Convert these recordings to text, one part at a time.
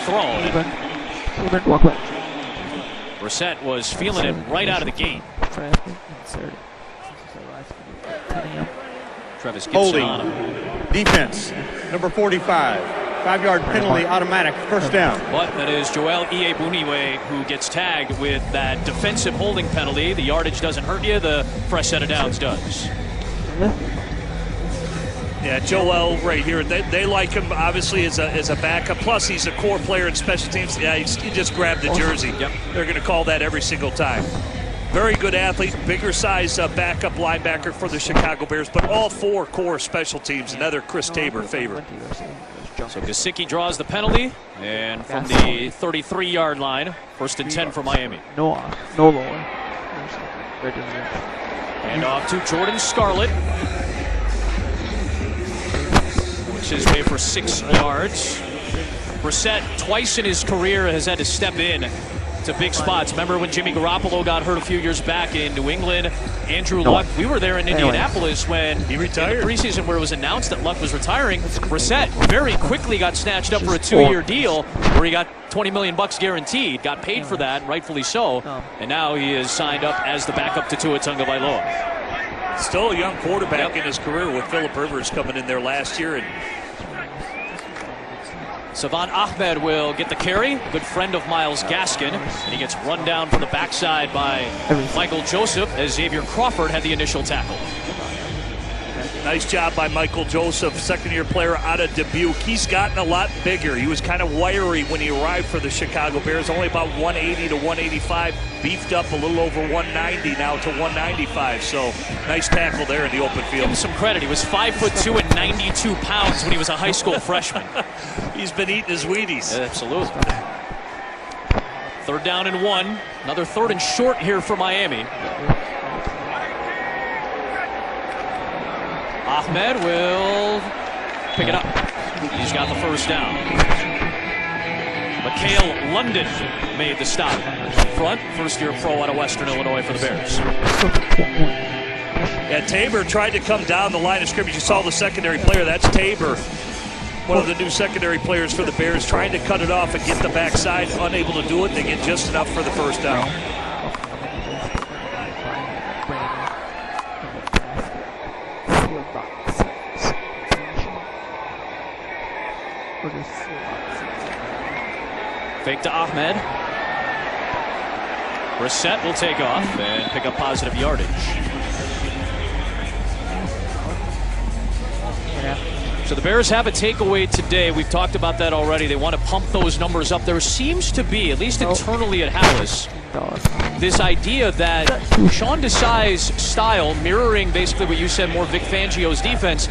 thrown. Brissett was feeling it right out of the gate. Travis Gibson on him. Defense, number 45. 5-yard penalty, automatic, first down. But that is Joel Iyebuniwe who gets tagged with that defensive holding penalty. The yardage doesn't hurt you, the fresh set of downs does. Yeah, Joel right here. They like him obviously as a backup. Plus, he's a core player in special teams. Yeah, he just grabbed the jersey. Yep. They're going to call that every single time. Very good athlete, bigger size backup linebacker for the Chicago Bears. But all four core special teams. Another Chris Tabor favorite. So Gesicki draws the penalty, and from the 33-yard line, 1st and 10 for Miami. No lower. And off to Jordan Scarlett, which is made for 6 yards. Brissett, twice in his career, has had to step in to big spots. Remember when Jimmy Garoppolo got hurt a few years back in New England? Andrew Luck, we were there in Indianapolis when he retired. In the preseason where it was announced that Luck was retiring. Brissett very quickly got snatched up for a 2-year deal where he got $20 million guaranteed, got paid for that, rightfully so, and now he is signed up as the backup to Tua Tagovailoa. Still a young quarterback in his career with Phillip Rivers coming in there last year. And Savon Ahmed will get the carry, good friend of Myles Gaskin, and he gets run down from the backside by Michael Joseph as Xavier Crawford had the initial tackle. Nice job by Michael Joseph, second-year player out of Dubuque. He's gotten a lot bigger. He was kind of wiry when he arrived for the Chicago Bears, only about 180 to 185, beefed up a little over 190 now to 195. So nice tackle there in the open field. Give him some credit. He was 5'2" and 92 pounds when he was a high school freshman. He's been eating his Wheaties. Absolutely. 3rd down and 1. Another 3rd and short here for Miami. Ahmed will pick it up. He's got the 1st down. Mikhail London made the stop. Front, first-year pro out of Western Illinois for the Bears. Yeah, Tabor tried to come down the line of scrimmage. You saw the secondary player. That's Tabor, one of the new secondary players for the Bears, trying to cut it off and get the backside. Unable to do it. They get just enough for the 1st down. Fake to Ahmed. Brissett will take off and pick up positive yardage. So the Bears have a takeaway today. We've talked about that already. They want to pump those numbers up. There seems to be, at least internally at Hallis, this idea that Sean Desai's style, mirroring basically what you said, more Vic Fangio's defense,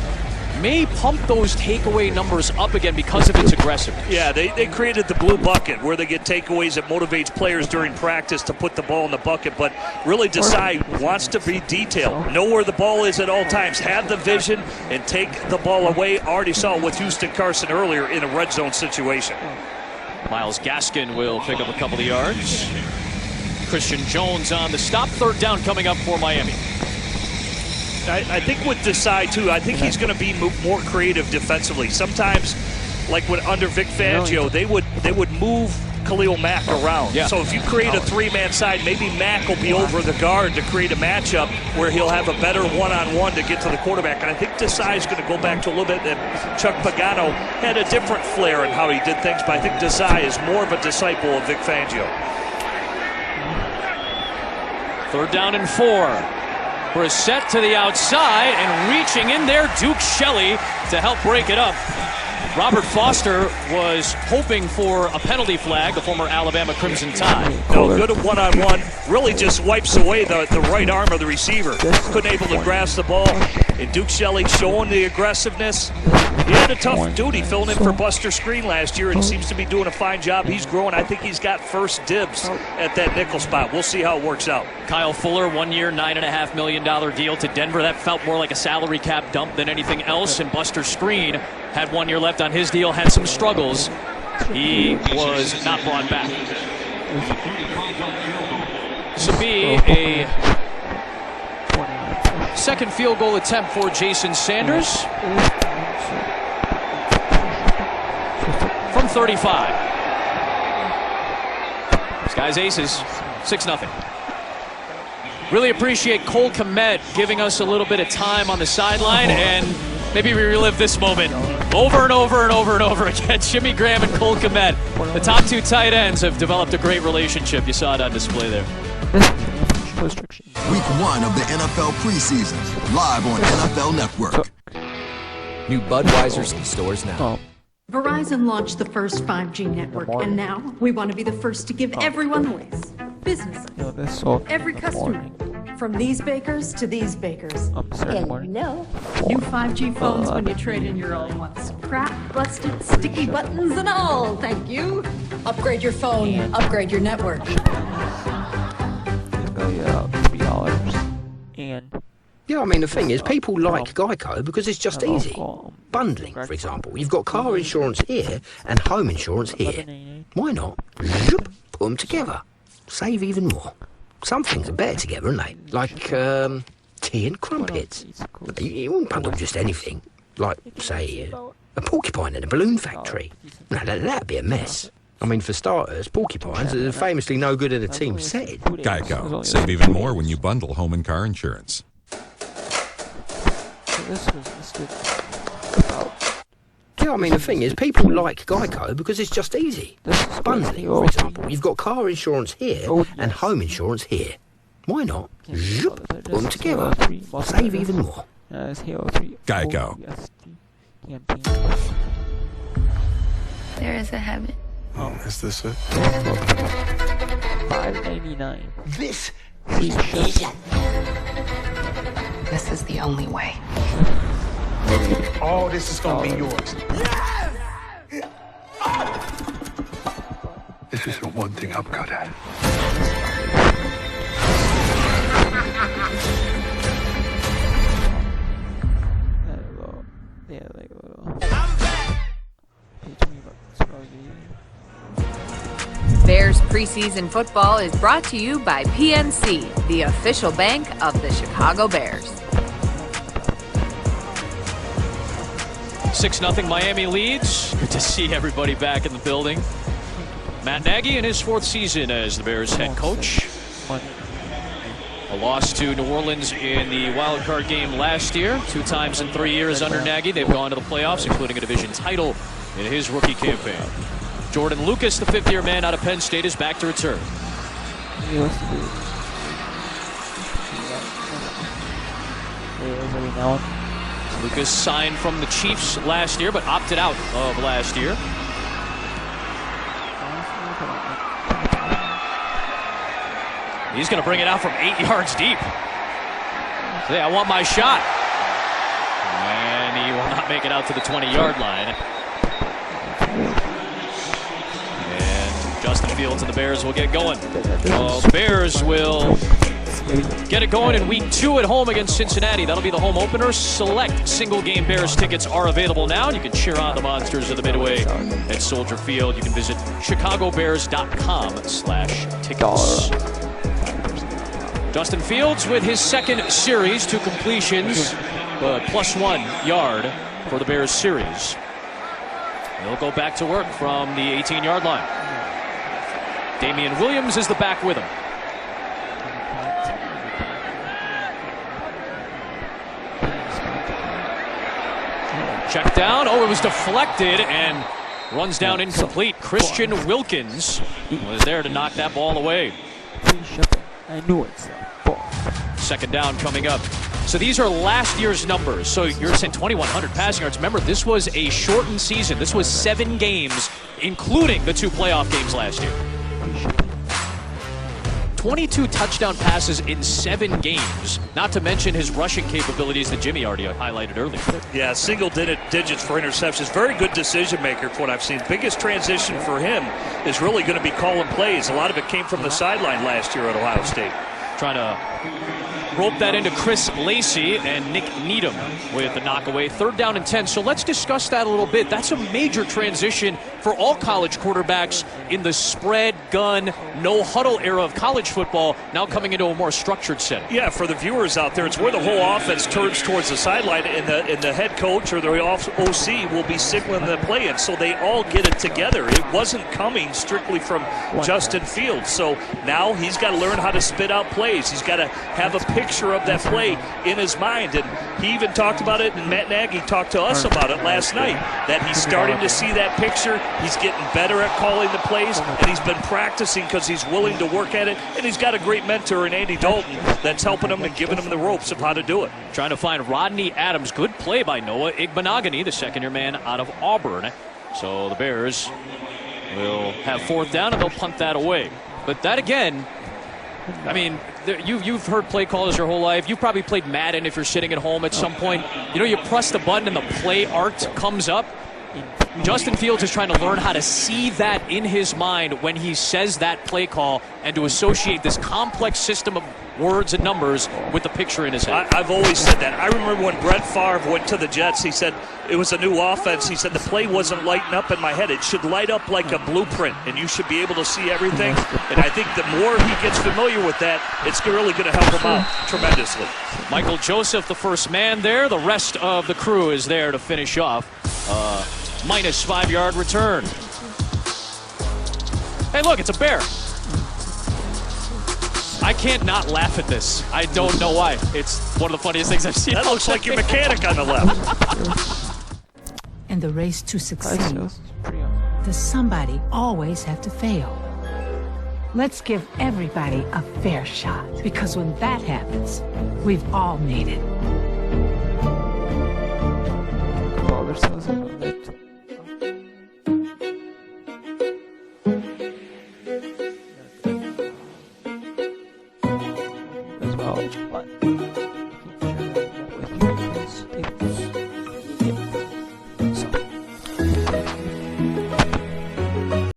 may pump those takeaway numbers up again because of its aggressiveness. Yeah, they created the blue bucket where they get takeaways that motivates players during practice to put the ball in the bucket. But really, Desai wants to be detailed, know where the ball is at all times, have the vision, and take the ball away. Already saw it with Houston Carson earlier in a red zone situation. Myles Gaskin will pick up a couple of yards. Christian Jones on the stop. 3rd down coming up for Miami. I think with Desai, too, I think he's going to be more creative defensively. Sometimes, like under Vic Fangio, they would move Khalil Mack around. Yeah. So if you create a 3-man side, maybe Mack will be over the guard to create a matchup where he'll have a better one-on-one to get to the quarterback. And I think Desai is going to go back to a little bit that Chuck Pagano had a different flair in how he did things, but I think Desai is more of a disciple of Vic Fangio. 3rd down and 4. Brissett to the outside and reaching in there, Duke Shelley to help break it up. Robert Foster was hoping for a penalty flag, the former Alabama Crimson Tide. No, good one-on-one. Really just wipes away the right arm of the receiver. Couldn't able to grasp the ball. And Duke Shelley showing the aggressiveness. He had a tough duty filling in for Buster Screen last year and seems to be doing a fine job. He's growing. I think he's got first dibs at that nickel spot. We'll see how it works out. Kyle Fuller, 1 year, $9.5 million deal to Denver. That felt more like a salary cap dump than anything else. And Buster Screen had 1 year left on his deal, had some struggles. He was not brought back. This will be a second field goal attempt for Jason Sanders from 35. This guy's aces. 6-0. Really appreciate Cole Kmet giving us a little bit of time on the sideline, and maybe we relive this moment over and over and over and over again. Jimmy Graham and Cole Kmet, the top two tight ends, have developed a great relationship. You saw it on display there. Week 1 of the NFL preseason, live on NFL Network. New Budweiser's in stores now. Verizon launched the first 5G network, and now we want to be the first to give everyone voice. Businesses, every customer, from these bakers to these bakers. And new 5G phones when you trade in your old ones. Cracked, busted, sticky buttons and all, thank you. Upgrade your phone, upgrade your network. Yeah, I mean, the thing is, people like Geico because it's just easy. Bundling, for example. You've got car insurance here and home insurance here. Why not? Zoop, put them together. Save even more. Some things are better together, aren't they? Like, tea and crumpets. You wouldn't bundle just anything. Like, say, a porcupine in a balloon factory. Now, that'd be a mess. I mean, for starters, porcupines are famously no good in a team setting. Geico. Save even more when you bundle home and car insurance. Yeah, I mean, the thing is, people like Geico because it's just easy. Bundling, for example. You've got car insurance here and home insurance here. Why not? Zoop, put them together. Save even more. Geico. There is a heaven. Oh, is this it? $5.99. This is it. This is the only way. All this is gonna be yours. This is the one thing I'm good at. Bears preseason football is brought to you by PNC, the official bank of the Chicago Bears. 6-0 Miami leads. Good to see everybody back in the building. Matt Nagy in his 4th season as the Bears head coach. A loss to New Orleans in the wild card game last year. 2 times in 3 years under Nagy. They've gone to the playoffs, including a division title in his rookie campaign. Jordan Lucas, the 5th-year man out of Penn State, is back to return. Lucas signed from the Chiefs last year, but opted out of last year. He's going to bring it out from 8 yards deep. Say, I want my shot. And he will not make it out to the 20-yard line. And Justin Fields and the Bears will get going. The Bears will get it going in week 2 at home against Cincinnati. That'll be the home opener. Select single-game Bears tickets are available now. You can cheer on the Monsters of the Midway at Soldier Field. You can visit chicagobears.com/tickets. Justin Fields with his 2nd series, 2 completions, but +1 yard for the Bears series. They'll go back to work from the 18-yard line. Damian Williams is the back with him. Check down. Oh, it was deflected and runs down incomplete. Christian Wilkins was there to knock that ball away. I knew it's a ball. 2nd down coming up. So these are last year's numbers. So you're saying 2,100 passing yards. Remember, this was a shortened season. This was 7 games, including the 2 playoff games last year. 22 touchdown passes in 7 games, not to mention his rushing capabilities that Jimmy already highlighted earlier. Yeah, single digits for interceptions. Very good decision maker for what I've seen. Biggest transition for him is really going to be calling plays. A lot of it came from the sideline last year at Ohio State. Trying to Rope that into Chris Lacey and Nick Needham with the knockaway. 3rd down and 10. So let's discuss that a little bit. That's a major transition for all college quarterbacks in the spread, gun, no huddle era of college football, now coming into a more structured setting. Yeah, for the viewers out there, it's where the whole offense turns towards the sideline, and the head coach or the OC will be signaling the play in, so they all get it together. It wasn't coming strictly from Justin Fields, so now he's got to learn how to spit out plays. He's got to have a picture of that play in his mind, and he even talked about it, and Matt Nagy talked to us about it last night, that he's starting to see that picture. He's getting better at calling the plays, and he's been practicing because he's willing to work at it, and he's got a great mentor in Andy Dalton that's helping him and giving him the ropes of how to do it. Trying to find Rodney Adams. Good play by Noah Igbenogany, the second-year man out of Auburn. So the Bears will have 4th down, and they'll punt that away. But that, again, I mean, you've heard play callers your whole life. You've probably played Madden if you're sitting at home at some point. You know, you press the button and the play art comes up. Justin Fields is trying to learn how to see that in his mind when he says that play call and to associate this complex system of words and numbers with the picture in his head. I've always said that. I remember when Brett Favre went to the Jets, he said it was a new offense. He said the play wasn't lighting up in my head. It should light up like a blueprint, and you should be able to see everything. And I think the more he gets familiar with that, it's really going to help him out tremendously. Michael Joseph, the first man there. The rest of the crew is there to finish off. Minus 5-yard return. Hey, look, it's a bear. I can't not laugh at this. I don't know why. It's one of the funniest things I've seen. That looks like your mechanic on the left. In the race to succeed, does somebody always have to fail? Let's give everybody a fair shot, because when that happens, we've all made it. As well, but